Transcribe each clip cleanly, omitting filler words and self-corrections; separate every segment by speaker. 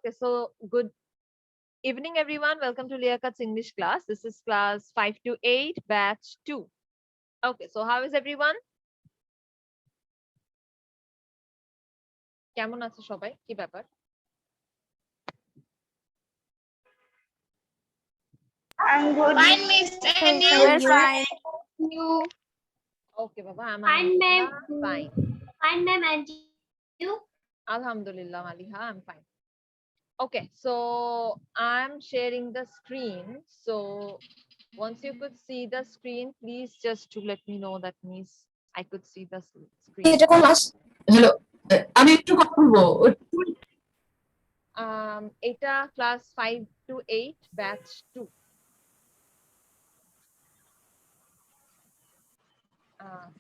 Speaker 1: Okay, so good evening, everyone. Welcome to Liakat's English class. This is class 5 to 8, batch 2. Okay, so how is everyone? কেমন আছে সবাই? কি ব্যাপার?
Speaker 2: I'm good.
Speaker 3: Fine, Miss. And you?
Speaker 2: We're fine.
Speaker 3: You?
Speaker 1: Okay, Baba, I'm
Speaker 3: Fine, ma'am.
Speaker 1: fine.
Speaker 3: Fine, ma'am. And you?
Speaker 1: Alhamdulillah, Maliha, I'm fine. Okay, so I'm sharing the screen. So once you could see the screen, please just to let me know that means I could see the screen.
Speaker 4: Hello, আমি একটু কথা বলবো।
Speaker 1: এটা class 5 to 8, batch 2.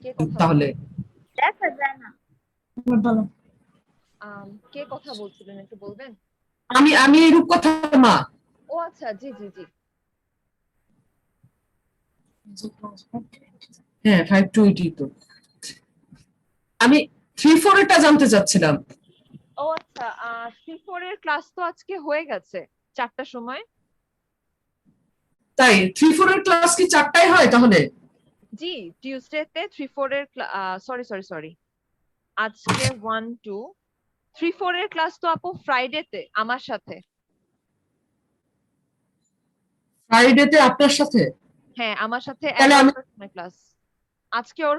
Speaker 1: কে কথা
Speaker 4: তাহলে
Speaker 2: দেখা যায় না।
Speaker 1: কে কথা বলছিলেন একটু বলবেন?
Speaker 4: আমি এই রূপকথার মা।
Speaker 1: ও আচ্ছা, জি জি জি।
Speaker 4: হ্যাঁ 5 to 8 তো। আমি 3-4 এরটা জানতে চাচ্ছিলাম।
Speaker 1: ও আচ্ছা, 3-4 এর ক্লাস তো আজকে হয়ে গেছে 4টার সময়।
Speaker 4: তাই 3-4 এর ক্লাস কি 4টায় হয় তাহলে?
Speaker 1: জি, টিউসডেতে 3-4 এর সরি আজকে 1-2 3-4 এর ক্লাস তো আপু ফ্রাইডেতে আমার সাথে।
Speaker 4: ফ্রাইডেতে আপনার সাথে?
Speaker 1: হ্যাঁ, আমার সাথে
Speaker 4: তাহলে
Speaker 1: 11টার সময় ক্লাস। আজকে ওর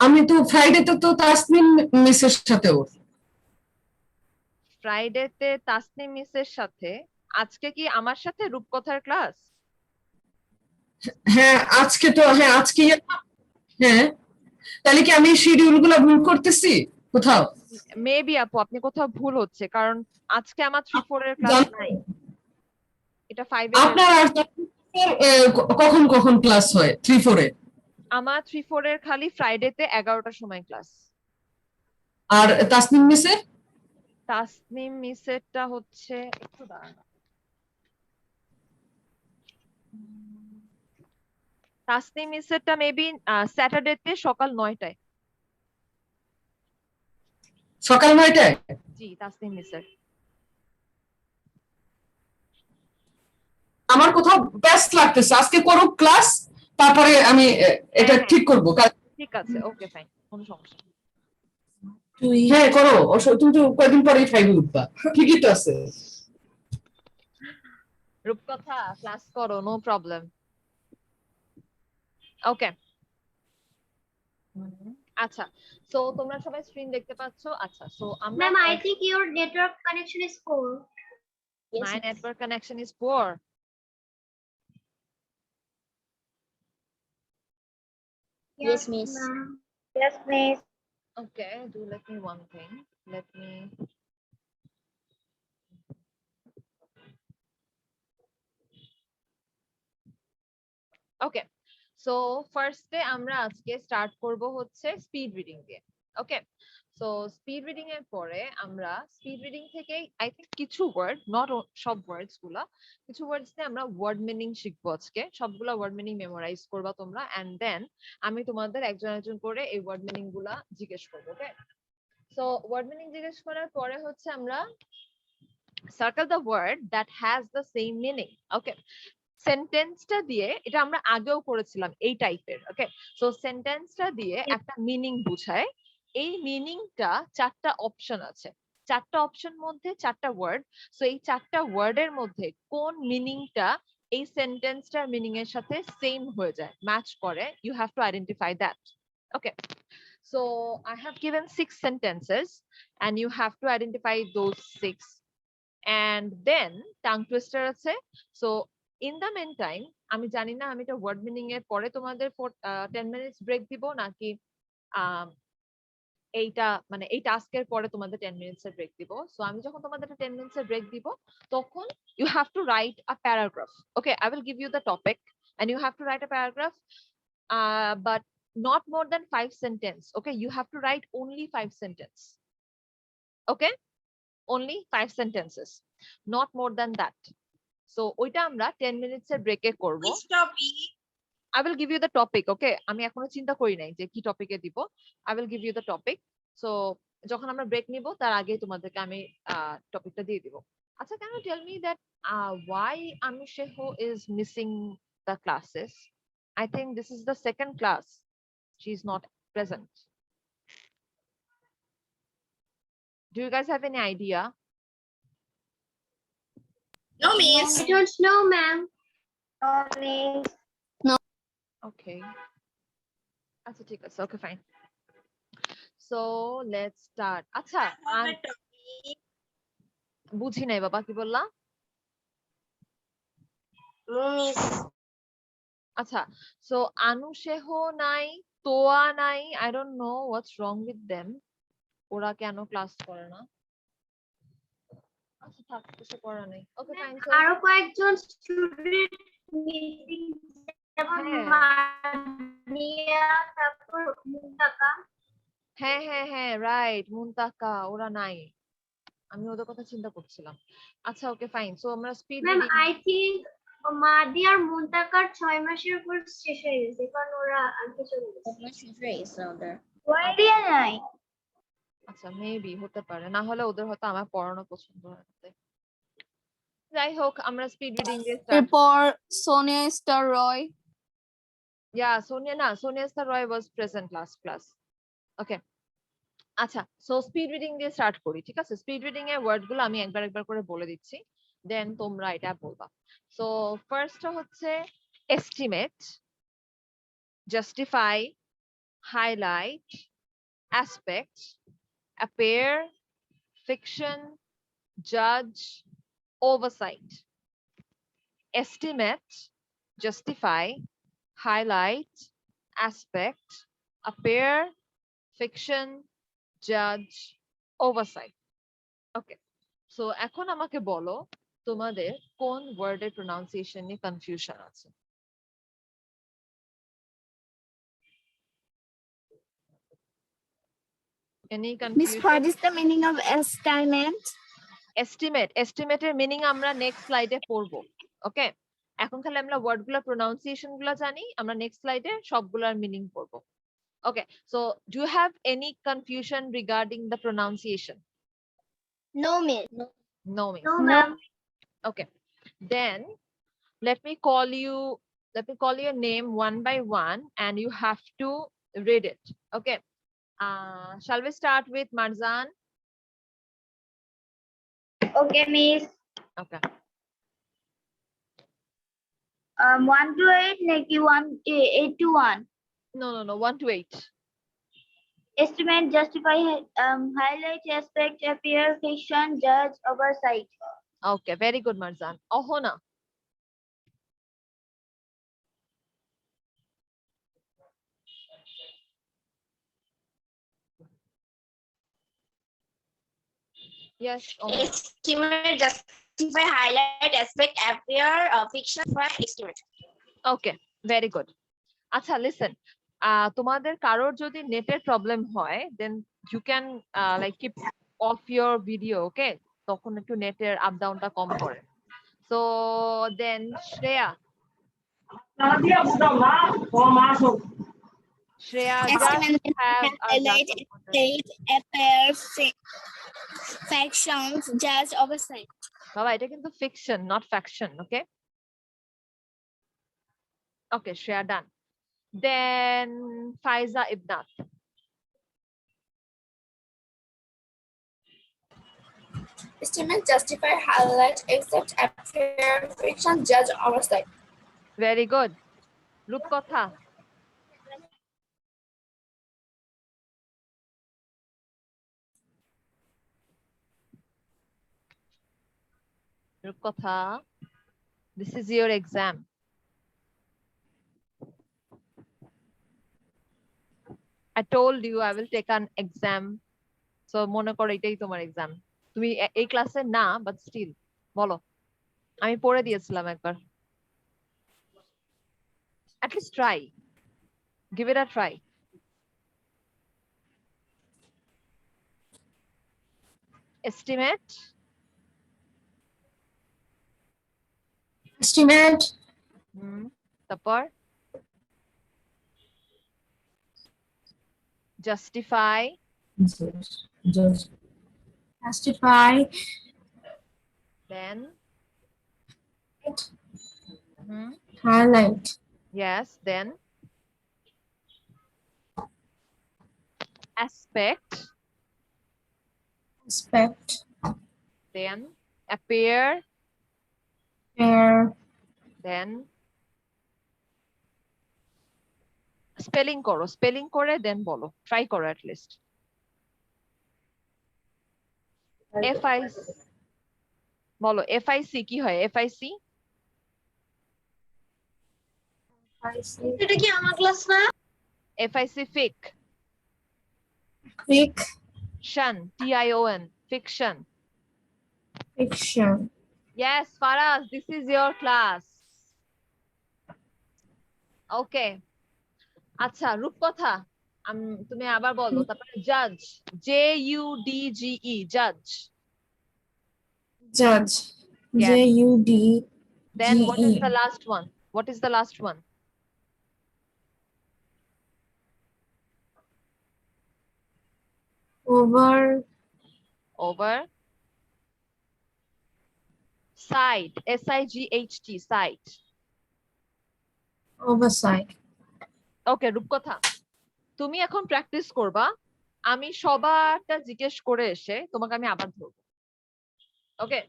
Speaker 4: আমি তো ফ্রাইডেতে তো তাসনিম মিসের সাথে ওর।
Speaker 1: ফ্রাইডেতে তাসনিম মিসের সাথে, আজকে কি আমার সাথে রূপকথার ক্লাস?
Speaker 4: হ্যাঁ আজকে তো, হ্যাঁ আজকে, হ্যাঁ তাহলে কি আমি শিডিউল গুলো ভুল করতেছি কোথাও?
Speaker 1: মেবি আপু আপনি কোথাও ভুল হচ্ছে, কারণ আজকে আমার 3-4 এর ক্লাস নাই। এটা 5 এর।
Speaker 4: আপনার আর কখন কখন ক্লাস হয় 3-4 এ?
Speaker 1: আমার 3-4 এর খালি ফ্রাইডেতে 11টার সময় ক্লাস।
Speaker 4: আর তাসনিম মিসের?
Speaker 1: তাসনিম মিসেরটা হচ্ছে একটু দাঁড়ান, তাসনিম মিসেরটা মেবি স্যাটারডেতে সকাল 9টায়।
Speaker 4: সকাল 9টায়?
Speaker 1: জি, তাসনিম মিসের।
Speaker 4: আমার কোথাও ব্যস্ত লাগতেছে, আজকে করুক ক্লাস, তারপরে আমি এটা ঠিক করব।
Speaker 1: ঠিক আছে, ওকে ফাইন, কোনো সমস্যা নেই।
Speaker 4: হ্যাঁ করো, তুমি তো কয়েকদিন পরেই ফাইভে উঠবা, ঠিকই তো আছে।
Speaker 1: রূপকথা ক্লাস করো, নো প্রবলেম। ওকে, আচ্ছা, সো তোমরা সবাই স্ক্রিন দেখতে পাচ্ছো? আচ্ছা, সো আমরা
Speaker 3: Ma'am, I think your network connection is poor.
Speaker 1: my network connection is poor.
Speaker 3: Yes,
Speaker 2: miss.
Speaker 3: ma'am.
Speaker 2: Yes, miss.
Speaker 1: Okay, do let me one thing. Let me. Okay, so first আমরা আজকে start করব হচ্ছে speed reading দিয়ে। ওকে, so speed reading এর পরে আমরা speed reading থেকে I think কিছু ওয়ার্ড, নট সব ওয়ার্ডস গুলা, কিছু ওয়ার্ডস দিয়ে আমরা ওয়ার্ড মিনিং শিখবো আজকে। সবগুলা ওয়ার্ড মিনিং মেমোরাইজ করবা তোমরা, এন্ড দেন আমি তোমাদের একজন একজন করে এই ওয়ার্ড মিনিং গুলা জিজ্ঞেস করবো। ওকে, সো ওয়ার্ড মিনিং জিজ্ঞেস করার পরে হচ্ছে আমরা circle the word that has the same meaning. Okay, সেন্টেন্সটা দিয়ে, এটা আমরা আগেও করেছিলাম এই টাইপের। ওকে, সো সেন্টেন্সটা দিয়ে একটা মিনিং বুঝায়। এই মিনিংটা 4টা অপশন আছে, 4টা অপশন মধ্যে 4টা ওয়ার্ড। সো এই 4টা ওয়ার্ডের মধ্যে কোন মিনিংটা এই সেন্টেন্সটার মিনিং এর সাথে সেম হয়ে যায়, ম্যাচ করে, you have to identify that. Okay, so I have given 6 sentences and you have to identify those 6, and then tongue twister আছে। So in the meantime, আমি জানি না আমি এটা ওয়ার্ড মিনিং এর পরে তোমাদের 10 মিনিটস ব্রেক দিব নাকি এইটা মানে এই টাস্কের পরে তোমাদের 10 মিনিটস এর ব্রেক দিব। সো আমি যখন তোমাদের 10 মিনিটস এর ব্রেক দিব তখন you have to write a paragraph. Okay, I will give you the topic and you have to write a paragraph, but not more than 5 sentence. Okay, you have to write only 5 sentence. Okay, only 5 sentences, not more than that. So ওইটা আমরা 10 minutes এর ব্রেকে করব। I will give you the topic. Okay, আমি এখনো চিন্তা করি নাই যে কি টপিকে দিব। I will give you the topic. So যখন আমরা ব্রেক নিব তার আগে তোমাদেরকে আমি টপিকটা দিয়ে দিব। আচ্ছা, can you tell me that why Anusheho is missing the classes? I think this is the second class. She is not present. Do you guys have any idea?
Speaker 2: No,
Speaker 3: I don't know, ma'am.
Speaker 2: No, miss.
Speaker 1: Okay. আচ্ছা ঠিক আছে, okay fine. So let's start. আচ্ছা বুঝি নাই বাবা, কি বললা?
Speaker 2: No, miss.
Speaker 1: আচ্ছা, so Anusheho নাই, Toa নাই, I don't know what's wrong with them. ওরা কেন ক্লাস করে না? আচ্ছা থাক, কিছু করার নেই। Okay fine. সো
Speaker 3: আরো কয়েকজন স্টুডেন্ট মিসিং, যেমন
Speaker 1: হ্যাঁ।
Speaker 3: মানিয়া, তারপর মুন্তাকা।
Speaker 1: হ্যাঁ হ্যাঁ হ্যাঁ রাইট, মুনতাকা, ওরা নাই। আমি ওদের কথা চিন্তা করছিলাম। আচ্ছা ওকে ফাইন। সো আমরা speed
Speaker 3: ma'am
Speaker 1: reading.
Speaker 3: I think মাদি আর মুন্তাকার 6 মাসের কোর্স শেষ হয়ে গেছে, কারণ ওরা আগে চলে গেছে।
Speaker 2: Why didn't I?
Speaker 1: আচ্ছা মেবি হতে পারে, না হলে ওদের হয়তো আমার পড়ানো পছন্দ হয় না। যাই হোক, আমরা স্পিড রিডিং দিয়ে স্টার্ট।
Speaker 5: এরপর Sonia star Roy.
Speaker 1: Sonia Star Roy was present last class. Okay. আচ্ছা, সো স্পিড রিডিং দিয়ে স্টার্ট করি, ঠিক আছে? স্পিড রিডিং এর ওয়ার্ড গুলো আমি একবার একবার করে বলে দিচ্ছি, দেন তোমরা এটা বলবা। সো ফার্স্ট হচ্ছে estimate, justify, highlight, aspect, appear, fiction, জাজ, oversight. Estimate, justify, highlight, aspect, appear, fiction, judge, oversight. Okay. So এখন আমাকে বলো তোমাদের কোন ওয়ার্ডের প্রোনাউন্সিয়েশন নিয়ে কনফিউশন আছে? Any
Speaker 6: Miss,
Speaker 1: confusion?
Speaker 6: what is the meaning of estimate?
Speaker 1: এস্টিমেটের মিনিং আমরা নেক্সট স্লাইডে পড়বো। ওকে, এখন খালি আমরা ওয়ার্ড গুলা প্রোনাউন্সিয়েশন গুলা জানি, আমরা নেক্সট স্লাইডে সবগুলার মিনিং পড়বো। Okay, so do you have any confusion regarding the pronunciation?
Speaker 2: No, miss.
Speaker 1: No, miss.
Speaker 3: No, ma'am.
Speaker 1: Okay, then let me call your name one by one and you have to read it. Okay, shall we start with Marzan?
Speaker 2: Okay, miss.
Speaker 1: Okay,
Speaker 2: 1 to 8, like 8 to 1.
Speaker 1: no, 1 to 8.
Speaker 2: Estimate, justify, highlight, aspect, appear, fiction, judge, oversight.
Speaker 1: Okay, very good, Marzan. Ohona. Yes, Ohona.
Speaker 7: Estimate, justify, highlight, aspect, appear, fiction, fact, estimate.
Speaker 1: Okay, very good. আচ্ছা listen, তোমাদের কারোর যদি নেটের problem হয় then you can like keep off your video, okay? তখন একটু নেটের up ডাউনটা কম করে। So then Shreya. Shreya,
Speaker 6: Estimate,
Speaker 1: just have a
Speaker 6: highlight,
Speaker 1: glass of water.
Speaker 6: state, appear, factions, judge, oversight.
Speaker 1: বাবা এটা কিন্তু fiction, not faction, okay? Okay, Shreya done. Then Faiza Ibnat.
Speaker 5: Estimate, justify, highlight, accept, appear, fiction, judge, oversight.
Speaker 1: Very good. Rupkotha. Rupkotha, this is your exam. I told you I will take an exam. So মনে করো এটাই তোমার exam. তুমি এই ক্লাসে না, but still বলো। আমি পড়ে দিয়েছিলাম একবার। At least try. Give it a try. Estimate.
Speaker 4: Estimate,
Speaker 1: তারপর justify,
Speaker 5: Justify.
Speaker 1: Then Mhm.
Speaker 5: Highlight.
Speaker 1: Yes, then aspect,
Speaker 5: Aspect.
Speaker 1: then appear,
Speaker 5: Pair.
Speaker 1: then spelling করো, spelling করে then বলো, try করো at least. FIC বলো, FIC কি হয়? FIC
Speaker 7: এটা কি আমার ক্লাস না?
Speaker 1: FIC fic,
Speaker 5: Fiction.
Speaker 1: TION, fiction.
Speaker 5: Fiction.
Speaker 1: Yes, Faraz, this is your class. Okay. আচ্ছা, রূপকথা তুমি আবার বলো, তারপরে judge, JUDGE, judge.
Speaker 5: Judge.
Speaker 1: Yes.
Speaker 5: JUD.
Speaker 1: Then what is
Speaker 5: GE.
Speaker 1: the last one? What is the last one?
Speaker 5: Over.
Speaker 1: Over. Sight, SIGHT, sight.
Speaker 5: Oversight.
Speaker 1: ওকে, রূপকথা তুমি এখন practice করবা, আমি সবারটা জিজ্ঞেস করে এসে তোমাকে আমি আবার ধরবো। ওকে,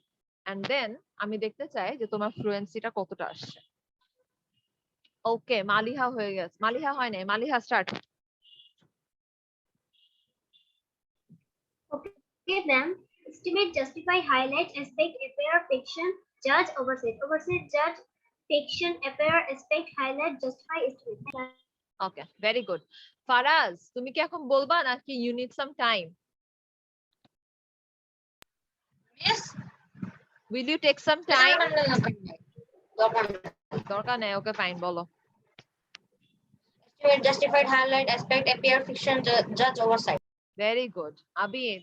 Speaker 1: এন্ড দেন আমি দেখতে চাই যে তোমার ফ্লুয়েন্সিটা কতটা আসছে। ওকে, মালিহা হয়ে গেছে, মালিহা হয় নাই, Maliha start.
Speaker 3: Okay, then estimate, justify, highlight, aspect, appear, fiction, judge, oversight, judge, fiction, appear, aspect, highlight, justify, estimate.
Speaker 1: Okay, very good. Faraz, তুমি কি এখন বলবা নাকি you need some time?
Speaker 7: Yes.
Speaker 1: Will you take some time?
Speaker 7: দরকার
Speaker 1: দরকার নেই, okay fine, বলো।
Speaker 7: estimate, justified, highlight, aspect, appear, fiction, judge, oversight.
Speaker 1: Very good. Abir?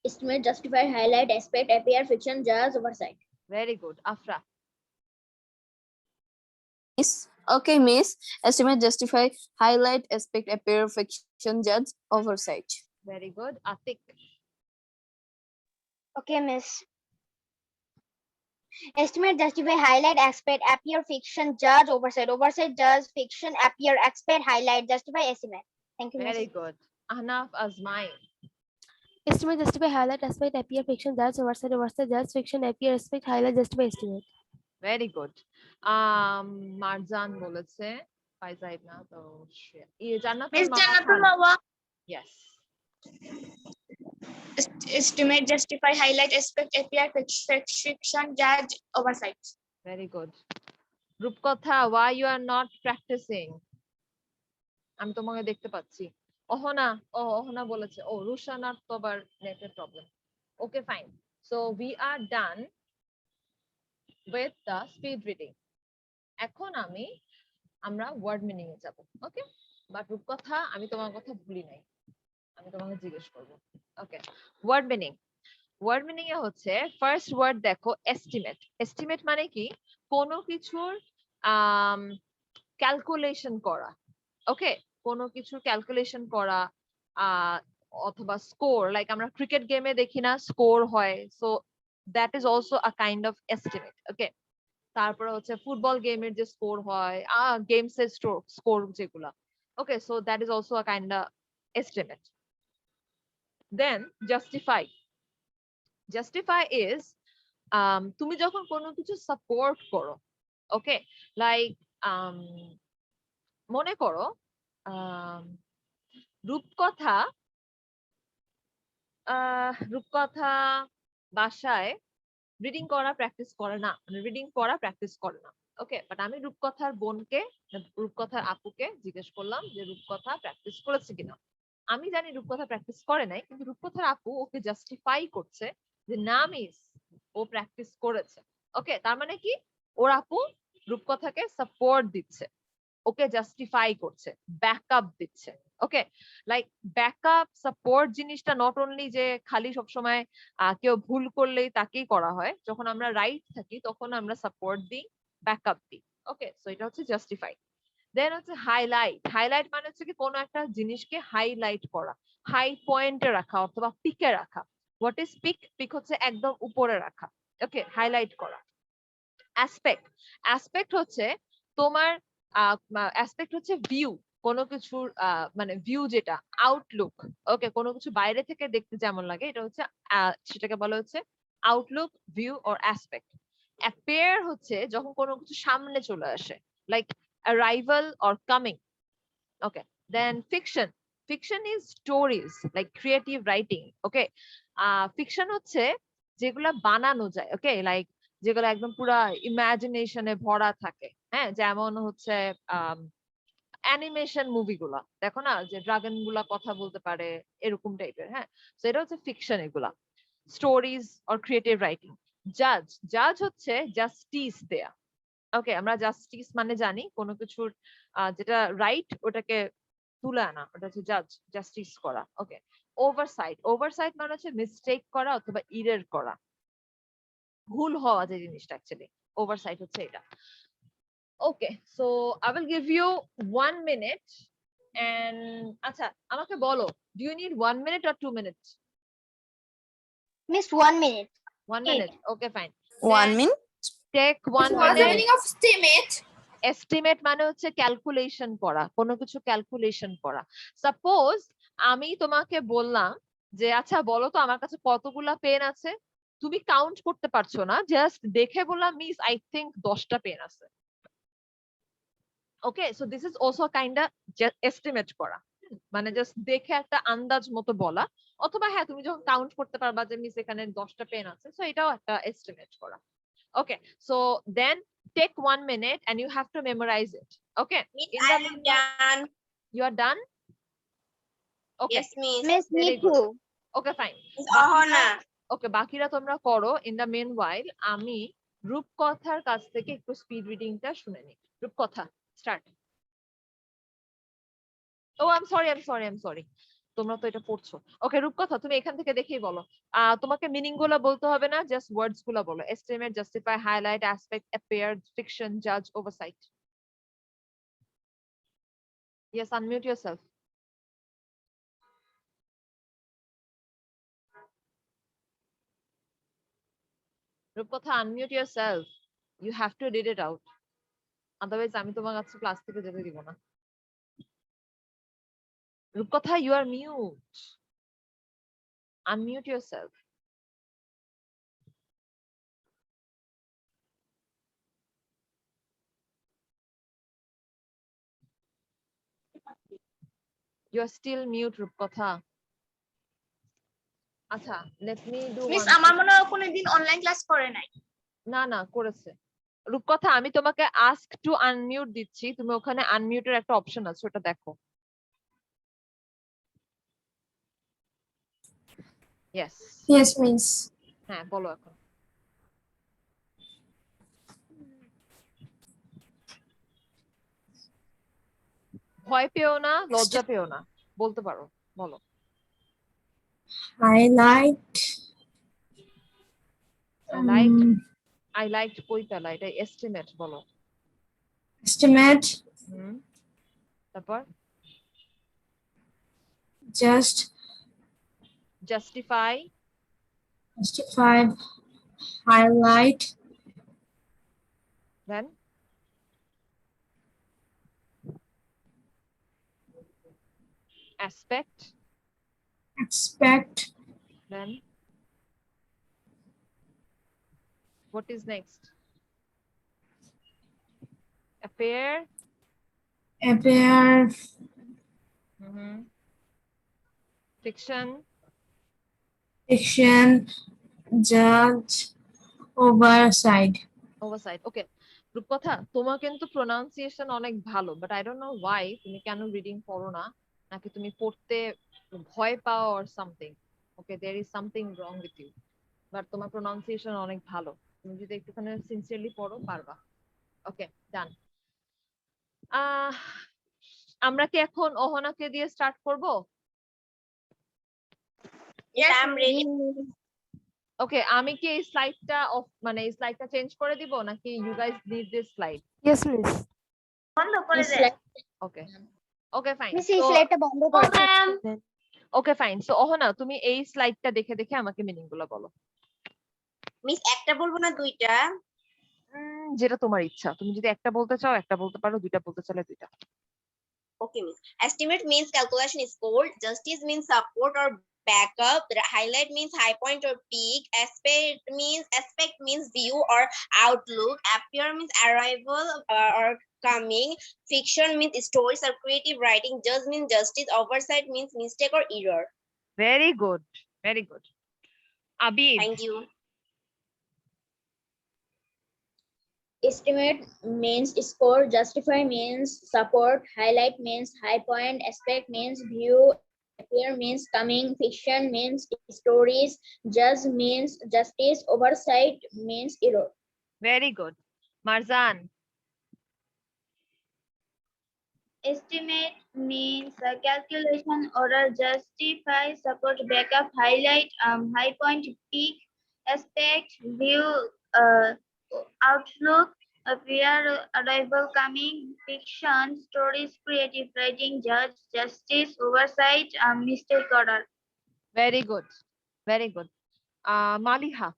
Speaker 6: Estimate, justify, highlight, aspect, appear, fiction, judge, oversight.
Speaker 1: Very good. Afra?
Speaker 5: Miss. Okay, miss. Estimate, justify, highlight, aspect, appear, fiction, judge, oversight.
Speaker 1: Very good. Atik?
Speaker 6: Okay, miss. Estimate, justify, highlight, aspect, appear, fiction, judge, oversight, judge, fiction, appear, aspect, highlight, justify, estimate. Thank you,
Speaker 1: very
Speaker 6: miss.
Speaker 1: Good. Ahnaf আজমাইন?
Speaker 8: Estimate, justify, highlight, aspect, appear, fiction, judge, oversight, judge, fiction, appear, aspect, highlight, justify, estimate.
Speaker 1: Very good. Marjan বলেছে, ফাইজাইব না তো, Jannatul Mawa. Yes.
Speaker 6: Estimate, justify, highlight, aspect, appear, fiction, judge, oversight.
Speaker 1: Very good. Rupkotha, why you are not practicing? আমি তোমাকে দেখতে পাচ্ছি। অহনা, অহনা বলেছে, রুশানার তো আবার নেটের problem. Okay fine, so we are done with the speed reading. এখন আমরা ওয়ার্ড মিনিং এ যাব। ওকে, বাট রূপকথা আমি তোমার কথা ভুলি নাই, আমি তোমাকে জিজ্ঞেস করবো। ওকে, ওয়ার্ড মিনিং। ওয়ার্ড মিনিং এ হচ্ছে ফার্স্ট ওয়ার্ড দেখো, এস্টিমেট। এস্টিমেট মানে কি? কোনো কিছুর ক্যালকুলেশন করা। ওকে, কোনো কিছুর ক্যালকুলেশন করা, অথবা স্কোর, লাইক আমরা ক্রিকেট গেমে দেখি না স্কোর হয়, so that is also a kind of estimate. Okay, তারপরে হচ্ছে ফুটবল গেমের যে স্কোর হয়, গেমস এর স্কোর যেগুলা, okay, so that is also a kind of estimate. Then justify. Justify is তুমি যখন কোনো কিছু সাপোর্ট করো, ওকে, লাইক মনে করো রূপকথা বাসায় রিডিং করা প্র্যাকটিস করে না, রিডিং পড়া প্র্যাকটিস করে না। ওকে, বাট আমি রূপকথার বোনকে, রূপকথার আপুকে জিজ্ঞেস করলাম যে রূপকথা প্র্যাকটিস করেছে কিনা। আমি জানি রূপকথা প্র্যাকটিস করে নাই, কিন্তু রূপকথার আপু ওকে জাস্টিফাই করছে যে না মিস, ও প্র্যাকটিস করেছে। ওকে, তার মানে কি, ওর আপু রূপকথাকে সাপোর্ট দিচ্ছে, ওকে জাস্টিফাই করছে, ব্যাকআপ দিচ্ছে। ওকে, লাইক ব্যাকআপ সাপোর্ট জিনিসটা নট অনলি যে খালি সবসময় কেউ ভুল করলেই তাকেই করা হয়, যখন আমরা রাইট থাকি তখন আমরা সাপোর্ট দিই, ব্যাকআপ দিই। ওকে, সো এটা হচ্ছে জাস্টিফাই। দেন হচ্ছে হাইলাইট। হাইলাইট মানে হচ্ছে কি কোনো একটা জিনিসকে হাইলাইট করা, হাই পয়েন্টে রাখা অথবা পিকে রাখা। What is pick? পিক হচ্ছে একদম উপরে রাখা। ওকে, হাইলাইট করা। অ্যাসপেক্ট। অ্যাসপেক্ট হচ্ছে তোমার অ্যাসপেক্ট হচ্ছে ভিউ, কোনো কিছুর মানে ভিউ যেটা আউটলুক। ওকে, কোনো কিছু বাইরে থেকে দেখতে যেমন লাগে এটা হচ্ছে সেটাকে বলা হচ্ছে Outlook, view or aspect. Appear হচ্ছে যখন কোনো কিছু সামনে চলে আসে, like arrival or coming. Okay, then fiction. Fiction is stories like creative writing. Okay, fiction হচ্ছে যেগুলা বানানো যায়। ওকে, লাইক যেগুলো একদম পুরা ইমাজিনেশনে ভরা থাকে। হ্যাঁ, যেমন হচ্ছে অ্যানিমেশন মুভিগুলা দেখো না, যে ড্রাগন গুলা কথা বলতে পারে, এরকম টাইপের। হ্যাঁ, তো এটা হচ্ছে ফিকশন এগুলা। Stories or creative writing. জাজ। জাজ হচ্ছে জাস্টিস দেয়া। ওকে, আমরা জাস্টিস মানে জানি কোনো কিছুর যেটা রাইট ওটাকে তুলে আনা, ওটা হচ্ছে জাজ, জাস্টিস করা। ওকে, ওভারসাইট। ওভারসাইট মানে হচ্ছে মিস্টেক করা অথবা ইরের করা, ভুল হওয়া যে জিনিসটা অ্যাকচুয়ালি ওভারসাইট হচ্ছে এটা। Okay, so I will give you 1 minute and আচ্ছা আমাকে বলো, do you need 1 minute or 2 minute?
Speaker 6: Miss 1 minute.
Speaker 1: 1 minute, okay fine.
Speaker 5: 1 minute.
Speaker 1: Take 1
Speaker 7: What's the
Speaker 1: minute.
Speaker 7: meaning of estimate?
Speaker 1: Estimate মানে হচ্ছে ক্যালকুলেশন করা, কোনো কিছু ক্যালকুলেশন করা। সাপোজ আমি তোমাকে বললাম যে আচ্ছা বলো তো আমার কাছে কতগুলা পেন আছে, তুমি কাউন্ট করতে পারছো না, জাস্ট দেখে বললাম মিস আই থিংক 10টা পেন আছে। Okay, so this is also kinda estimate করা, মানে জাস্ট দেখে একটা আন্দাজ মতো বলা। অথবা হ্যাঁ তুমি যখন কাউন্ট করতে পারবা যে মিস এখানে 10টা পেন আছে, সো এটাও একটা এস্টিমেট করা। Okay, so then take 1 minute and you have to memorize it. Okay.
Speaker 7: Miss,
Speaker 1: In the
Speaker 7: I'm
Speaker 1: meanwhile-
Speaker 7: done.
Speaker 1: You are done? Okay.
Speaker 7: Yes, Miss.
Speaker 6: Miss, me
Speaker 1: Very good.
Speaker 6: too.
Speaker 1: Okay, fine.
Speaker 7: Miss Ahana.
Speaker 1: Okay, বাকিরা তোমরা করো। In the meanwhile, আমি রূপকথার কাছ থেকে একটু speed রিডিংটা শুনে নিই। রূপকথা, স্টার্ট। Oh, I'm sorry. তোমরা তো এটা পড়ছো। ওকে, রূপকথা তুমি এখান থেকে দেখেই বলো। তোমাকে মিনিং গুলা বলতে হবে না, জাস্ট ওয়ার্ডস গুলা বলো। Estimate, justify, highlight, aspect, appear, fiction, জাজ, ওভারসাইট। Yes, unmute yourself. রূপকথা, unmute yourself. You have to read it out. Otherwise আমি তোমার কাছে ক্লাস থেকে যেতে দিব না। রূপকথা, you are mute. Unmute yourself. You are still mute, রূপকথা। আচ্ছা, let me do
Speaker 2: miss
Speaker 1: one
Speaker 2: আমার
Speaker 1: thing.
Speaker 2: মনে হয় কোনোদিন অনলাইন ক্লাস করে নাই।
Speaker 1: না করেছে। রূপকথা, আমি তোমাকে ask to unmute দিচ্ছি, তুমি ওখানে unmute এর একটা অপশন আছে, ওটা দেখো। Yes.
Speaker 4: Yes, miss.
Speaker 1: হ্যাঁ, বলো এখন। ভয় পেও না, লজ্জা পেও না, বলতে পারো, বলো।
Speaker 4: Highlight.
Speaker 1: I liked কইতালা, এটা এস্টিমেট বলো।
Speaker 4: Estimate.
Speaker 1: তারপর
Speaker 4: Just
Speaker 1: justify,
Speaker 4: highlight,
Speaker 1: then aspect,
Speaker 4: expect,
Speaker 1: then what is next? Appear,
Speaker 4: appear,
Speaker 1: fiction,
Speaker 4: fiction, judge, oversight.
Speaker 1: ওকে, রূপকথা তোমার কিন্তু প্রোনাউন্সিয়েশন অনেক ভালো, but I don't know Y তুমি কেন রিডিং পড়ো না, নাকি তুমি পড়তে ভয় পাও or something. Okay, there is something wrong with you, but তোমার প্রোনাউন্সিয়েশন অনেক ভালো, তুমি যদি একটুখানি সিনসিয়ারলি পড়ো পারবা। ওকে, ডান। আমরা কি এখন অহনাকে দিয়ে স্টার্ট করব?
Speaker 7: Yes, I'm ready.
Speaker 1: ওকে, আমি কি এই স্লাইডটা অফ মানে এই স্লাইডটা চেঞ্জ করে দিব নাকি you guys need this slide?
Speaker 8: Yes, miss.
Speaker 2: বন্ধ করে
Speaker 6: Miss
Speaker 2: then
Speaker 6: Slide-
Speaker 1: okay okay fine
Speaker 6: Miss, এই স্লাইডটা বন্ধ
Speaker 3: Oh,
Speaker 6: করে দিন।
Speaker 3: ma'am.
Speaker 1: Okay fine so Ahana তুমি এই স্লাইডটা দেখে দেখে আমাকে মিনিং গুলো বলো
Speaker 7: মিস একটা বলবো না দুইটা?
Speaker 1: যেটা তোমার ইচ্ছা তুমি যদি একটা বলতে চাও একটা বলতে পারো দুইটা বলতে চাইলে দুইটা
Speaker 7: Okay, miss. Estimate means calculation score. Justice means support or backup. Highlight means high point or peak. Aspect means view or outlook. Appear means arrival or coming. Fiction means stories or creative writing. Judge means justice. Oversight means mistake or error.
Speaker 1: Very good Abid
Speaker 7: Thank you.
Speaker 6: Estimate means score, justify means support, highlight means high point, aspect means view, appear means coming, fiction means stories, judge means justice, oversight means error.
Speaker 1: Very good Marjan
Speaker 2: estimate means calculation, order, justify, support, backup, highlight, high point, peak, aspect, view, outlook, appear, arrival, coming, fiction, stories, creative writing, judge, justice, oversight, mistake, order.
Speaker 1: Very good Maliha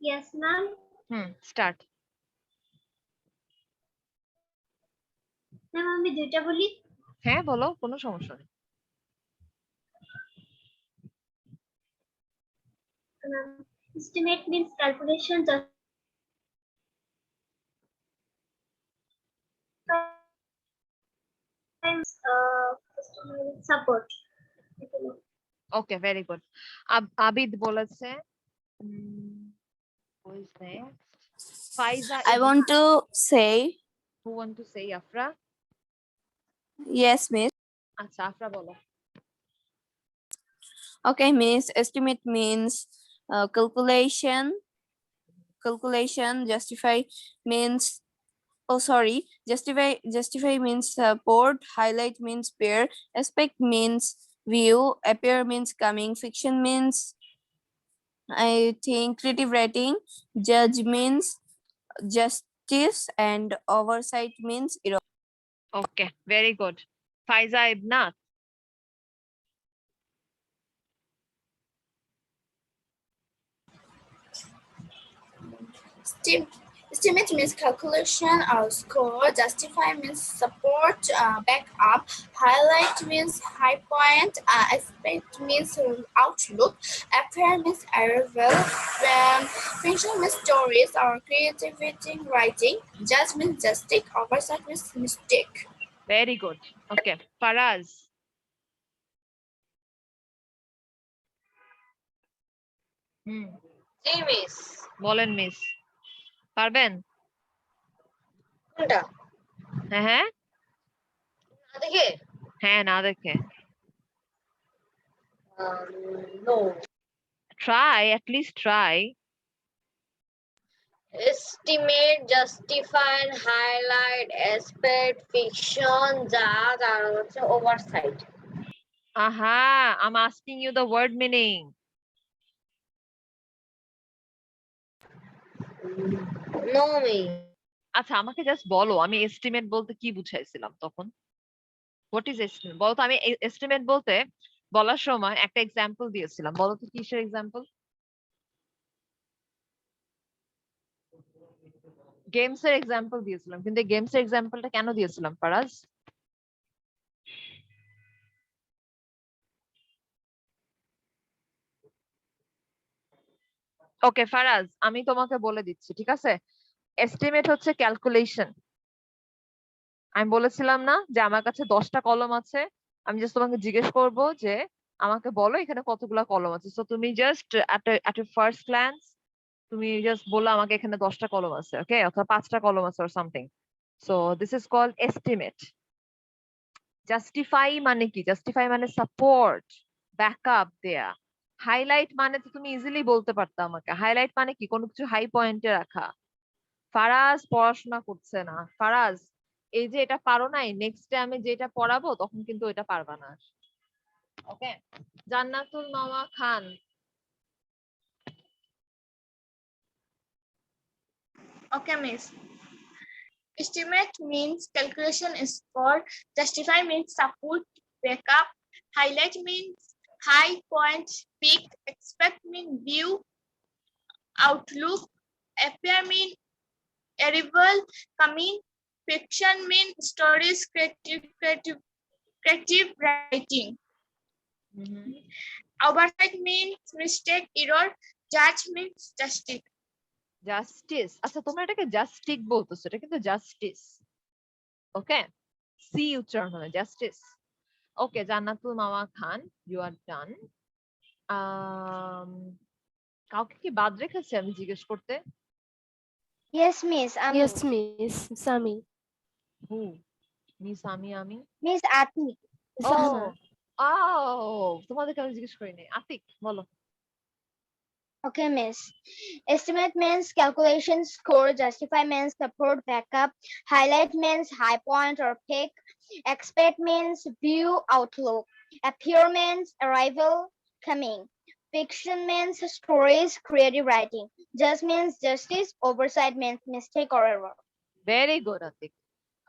Speaker 3: Yes, ma'am.
Speaker 1: Start
Speaker 3: Ma'am, আমি দুইটা বলি।
Speaker 1: হ্যাঁ বলো কোনো সমস্যা নেই
Speaker 3: Estimate means calculation, support.
Speaker 1: ওকে very good Abid বলেছে ফাইজা
Speaker 5: I want to say
Speaker 1: who want to say Afra
Speaker 5: yes, miss.
Speaker 1: আচ্ছা আফরা বলো
Speaker 5: Okay, miss. Estimate means calculation. Justify means justify means support. Highlight means pair. Aspect means view. Appear means coming. Fiction means I think creative writing. Judge means justice, and oversight means error.
Speaker 1: Okay very good Faiza Ibnat
Speaker 7: Estimate means calculation or score. Justify means support, backup. Highlight means high point. Aspect means outlook. Appear means arrival. Fiction means stories or creativity writing. Judge means justice. Oversight means mistake.
Speaker 1: Very good okay Faraz
Speaker 6: ji miss
Speaker 1: বলেন miss পারবেন
Speaker 6: কোনটা
Speaker 1: হ্যাঁ
Speaker 6: দেখে
Speaker 1: হ্যাঁ না দেখে
Speaker 6: no
Speaker 1: try at least try
Speaker 6: estimate, justify, highlight, aspect, fiction, judge আর হচ্ছে oversight.
Speaker 1: aha I'm asking you the word meaning
Speaker 6: No me.
Speaker 1: আচ্ছা আমাকে জাস্ট বলো আমি এস্টিমেট বলতে কি বুঝাইছিলাম তখন হোয়াট ইজ এস্টিমেট বলো তো আমি এস্টিমেট বলতে বলার সময় একটা এক্সাম্পল দিয়েছিলাম বলো তো কিসের এক্সাম্পল গেমস এর এক্সাম্পল দিয়েছিলাম কিন্তু গেমস এর এক্সাম্পলটা কেন দিয়েছিলাম ফারাজ ওকে ফারাজ আমি তোমাকে বলে দিচ্ছি ঠিক আছে এস্টিমেট হচ্ছে ক্যালকুলেশন আমি বলেছিলাম না যে আমার কাছে 10টা কলম আছে আমি জাস্ট তোমাকে জিজ্ঞেস করব যে আমাকে বলো এখানে কতগুলা কলম আছে সো তুমি just at a first glance তুমি জাস্ট বললো আমাকে এখানে 10টা কলম আছে ওকে অথবা 5টা কলম আছে or something so this is called estimate justify মানে কি জাস্টিফাই মানে সাপোর্ট ব্যাকআপ দেয়া হাইলাইট মানে তো তুমি ইজিলি বলতে পারতা আমাকে হাইলাইট মানে কি কোনো কিছু হাই পয়েন্টে রাখা ফারাজ পড়াশোনা করছে না ফারাজ এই যে এটা পারো নাই নেক্সট ডে আমি যেটা পড়াবো তখন কিন্তু এটা পারবা না ওকে জান্নাতুল মাওয়া খান
Speaker 7: Okay, miss. Estimate means calculation score. Justify means support, backup. Highlight means high point, peak. Expect means view, outlook. Appear means arrival, coming. Fiction means stories, creative writing. Oversight means mistake, error. Judge means justice.
Speaker 1: Justice, আচ্ছা তোমরা এটাকে justice বলতেছো, এটা কিন্তু justice. ওকে, C উচ্চারণ হবে justice. ওকে, জান্নাতুল মামা খান, you আর ডান। কাউকে কি বাদ রেখেছে আমি জিজ্ঞেস করতে?
Speaker 6: Yes, miss.
Speaker 8: Yes, Miss Sami.
Speaker 1: হু? মিস আমি
Speaker 6: Miss Ati.
Speaker 1: ও
Speaker 8: Zahra.
Speaker 1: তোমাদেরকে আমি জিজ্ঞেস করিনি। আতিক বলো।
Speaker 6: Okay, miss. Estimate means calculation score. Justify means support, backup. Highlight means high point or pick. Expect means view, outlook. Appear means arrival, coming. Fiction means stories, creative writing. Just means justice. Oversight means mistake or error.
Speaker 1: Very good Atik.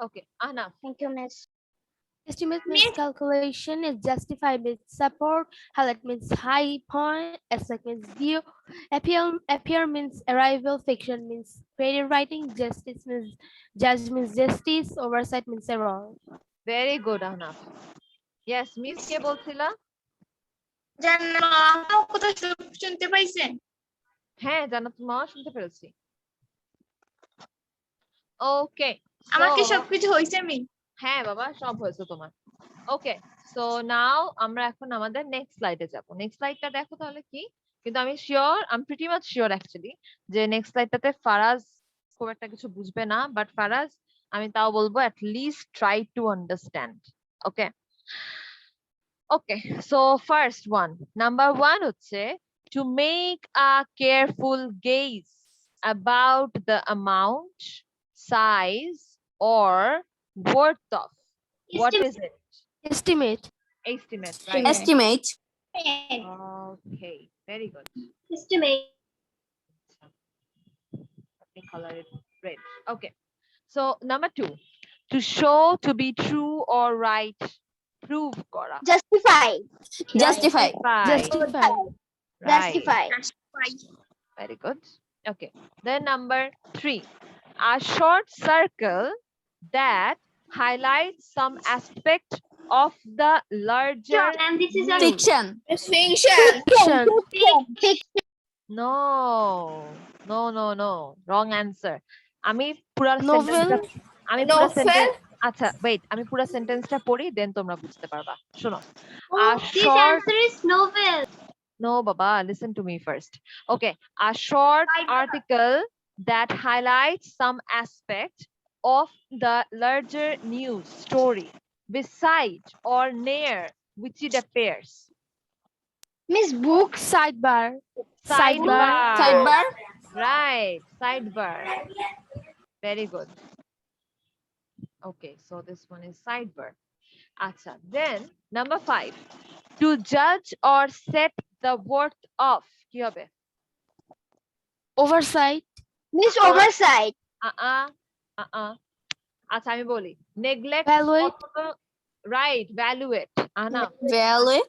Speaker 1: Okay, Ahnaf.
Speaker 6: Thank you, miss.
Speaker 8: Estimate means calculation. Is justify means support. Highlight means high point. Expect means view. Appear means arrival. Fiction means creative writing. Justice means judge means justice. Oversight means error.
Speaker 1: Very good Ahnaf. Yes miss, কে বলছিলা?
Speaker 7: জানো কথা শুনতে পাইছেন?
Speaker 1: হ্যাঁ, জান্নাতুল মামা শুনতে পেরেছি। ওকে,
Speaker 7: আমার কি সবকিছু হইছে মি?
Speaker 1: হ্যাঁ বাবা, সব হয়েছে তোমার। ওকে, সো নাও আমরা এখন আমাদের নেক্সট স্লাইডে যাব। নেক্সট স্লাইডটা দেখো তাহলে কি, কিন্তু আমি sure, I am pretty much sure actually যে নেক্সট স্লাইডটাতে ফারাজ খুব একটা কিছু বুঝবে না, বাট ফারাজ আমি তাও বলবো at least try to understand. Okay okay, so first one, number one হচ্ছে to make a careful guess about the amount, size, or worth of. What is it?
Speaker 8: Estimate.
Speaker 1: Estimate, right?
Speaker 5: Estimate.
Speaker 1: Okay, very good.
Speaker 3: Estimate.
Speaker 1: Let me color it red. Okay, so number two, to show to be true or right, prove kora.
Speaker 6: Justify.
Speaker 5: Justify.
Speaker 8: Justify.
Speaker 1: Right.
Speaker 6: Justify.
Speaker 1: Very good. Okay, then number three, a short circle that highlights some aspect of the larger.
Speaker 3: And this is a
Speaker 5: Fiction.
Speaker 7: Fiction.
Speaker 8: Fiction.
Speaker 1: No, no, no, no. Wrong answer. আমি পুরো
Speaker 8: Novel.
Speaker 1: আচ্ছা wait, আমি পুরো সেন্টেন্সটা পড়ি দেন তোমরা বুঝতে পারবা। শোনো, a
Speaker 3: this
Speaker 1: short,
Speaker 3: answer is novel.
Speaker 1: no baba, listen to me first. Okay, a short article that highlights some aspect of the larger news story beside or near which it appears.
Speaker 6: Miss Book.
Speaker 8: Sidebar.
Speaker 5: Sidebar.
Speaker 1: Right, sidebar. Very good. Okay, so this one is sidebar. Acha, then number five, to judge or set the worth of. কি হবে?
Speaker 8: Oversight.
Speaker 6: Miss Oversight.
Speaker 1: আচ্ছা আমি বলি, neglect.
Speaker 8: Evaluate.
Speaker 1: Right, valuate. আনা,
Speaker 5: Value.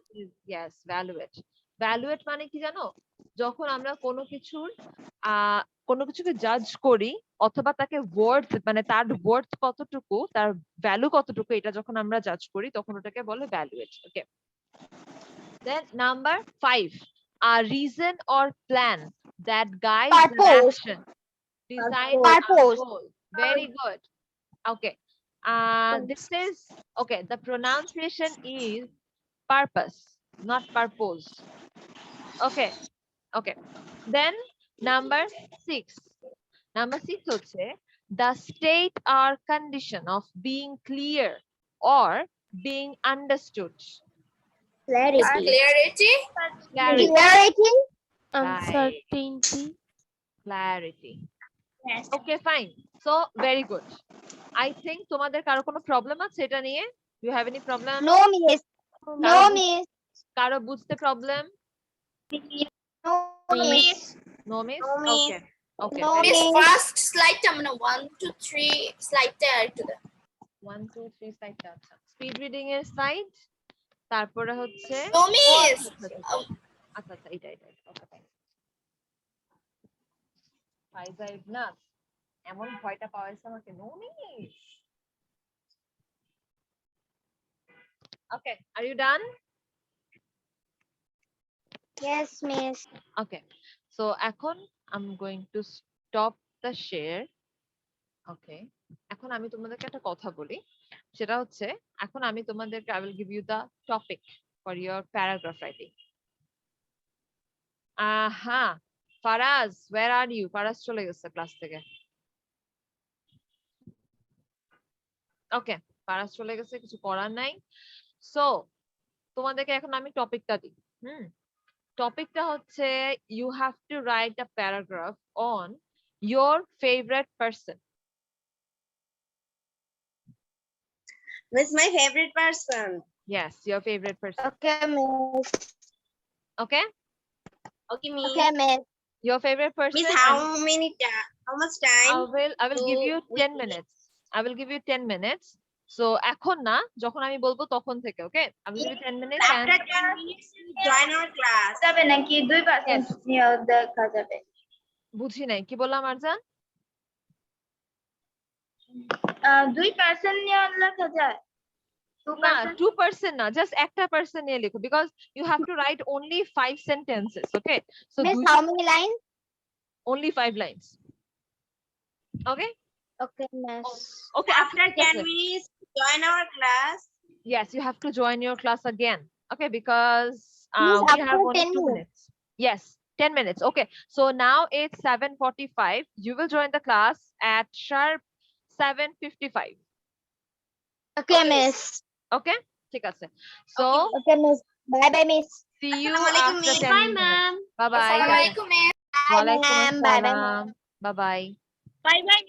Speaker 1: yes, valuate. Valuate মানে কি জানো? যখন আমরা কোনো কিছুর কোনো কিছুকে জাজ করি অথবা তাকে ওয়ার্থ মানে তার ওয়ার্থ কতটুকু, তার ভ্যালু কতটুকু, এটা যখন আমরা জাজ করি তখন ওটাকে বলে ভ্যালুয়েট। ওকে, দেন number 5, a reason or plan that guides an
Speaker 6: Purpose.
Speaker 1: action, design a
Speaker 6: Purpose.
Speaker 1: goal. Very good. Okay, this is okay, the pronunciation is purpose, not purpose. Okay, okay, then number 6, হচ্ছে the state or condition of being clear or being understood.
Speaker 6: Clarity.
Speaker 1: Clarity.
Speaker 6: Clarity.
Speaker 8: Uncertainty.
Speaker 1: Clarity. Okay, fine. So very good. I think তোমাদের কারো কোনো problem আছে এটা নিয়ে? You have any problem?
Speaker 6: No, miss. No, miss.
Speaker 1: কারো বুঝতে problem?
Speaker 6: No, miss.
Speaker 1: No, miss?
Speaker 6: No, miss.
Speaker 1: Okay. Okay.
Speaker 6: No,
Speaker 7: Miss
Speaker 6: Miss.
Speaker 7: first slide টা মানে 1 2 3 slide টা একটু দেন
Speaker 1: 1 2 3 সাইডটা আচ্ছা স্পিড রিডিং এর সাইড তারপরে হচ্ছে
Speaker 7: নো মিস
Speaker 1: আচ্ছা আচ্ছা এটা ওকে ফাইন ফাইজা ইবনাস এমন ভয়টা পাওয়াইছে আমাকে no miss okay are you done
Speaker 6: Yes, Miss.
Speaker 1: Okay so এখন I'm going to stop the share ওকে এখন আমি তোমাদেরকে একটা কথা বলি সেটা হচ্ছে এখন আমি তোমাদেরকে I will give you the topic for your paragraph writing হ্যাঁ Faraz where are you Faraz চলে গেছে ক্লাস থেকে ওকে ফারাজ চলে গেছে কিছু করার নাই সো তোমাদেরকে এখন আমি টপিকটা দিই টপিকটা হচ্ছে you have to write a paragraph on your favorite person
Speaker 6: Miss, my favorite person.
Speaker 1: yes your favorite person
Speaker 6: Okay, Miss.
Speaker 1: okay
Speaker 6: Okay, Miss. Okay, Miss.
Speaker 1: your favorite person
Speaker 6: Miss,
Speaker 1: and
Speaker 6: how much time?
Speaker 1: I will give
Speaker 6: to
Speaker 1: you 10 minutes I will give you 10 minutes so এখন না যখন আমি বলবো তখন থেকে okay I will give you 10 minutes and
Speaker 6: After 10 minutes, join our class. যাবে নাকি 2% নিয়ে দেখা যাবে।
Speaker 1: বুঝি নাই কি বললাম আরজান
Speaker 2: 2% নিয়ে লেখা যায়
Speaker 1: না
Speaker 2: 2%
Speaker 1: 2% না just একটা person নিয়ে লিখো because you have to write only 5 sentences okay so
Speaker 6: Miss, how many lines?
Speaker 1: only 5 lines okay
Speaker 6: Okay, Miss.
Speaker 1: okay
Speaker 6: After 10 minutes, join our class.
Speaker 1: yes you have to join your class again okay because
Speaker 6: Miss,
Speaker 1: we have
Speaker 6: after
Speaker 1: only
Speaker 6: 10
Speaker 1: 2 minutes yes 10 minutes okay so now it's 7:45 you will join the class at sharp 7:55
Speaker 6: Okay, Miss.
Speaker 1: okay ঠিক আছে so
Speaker 6: Okay, Miss. Bye, bye, Miss.
Speaker 1: see you
Speaker 6: Assalamualaikum,
Speaker 1: after
Speaker 6: Miss.
Speaker 1: 10
Speaker 3: Bye,
Speaker 1: minutes
Speaker 3: ma'am.
Speaker 1: bye bye
Speaker 7: আসসালামু আলাইকুম
Speaker 1: walaikum
Speaker 6: ma'am. Bye, bye,
Speaker 1: assalam bye bye
Speaker 6: Bye, bye.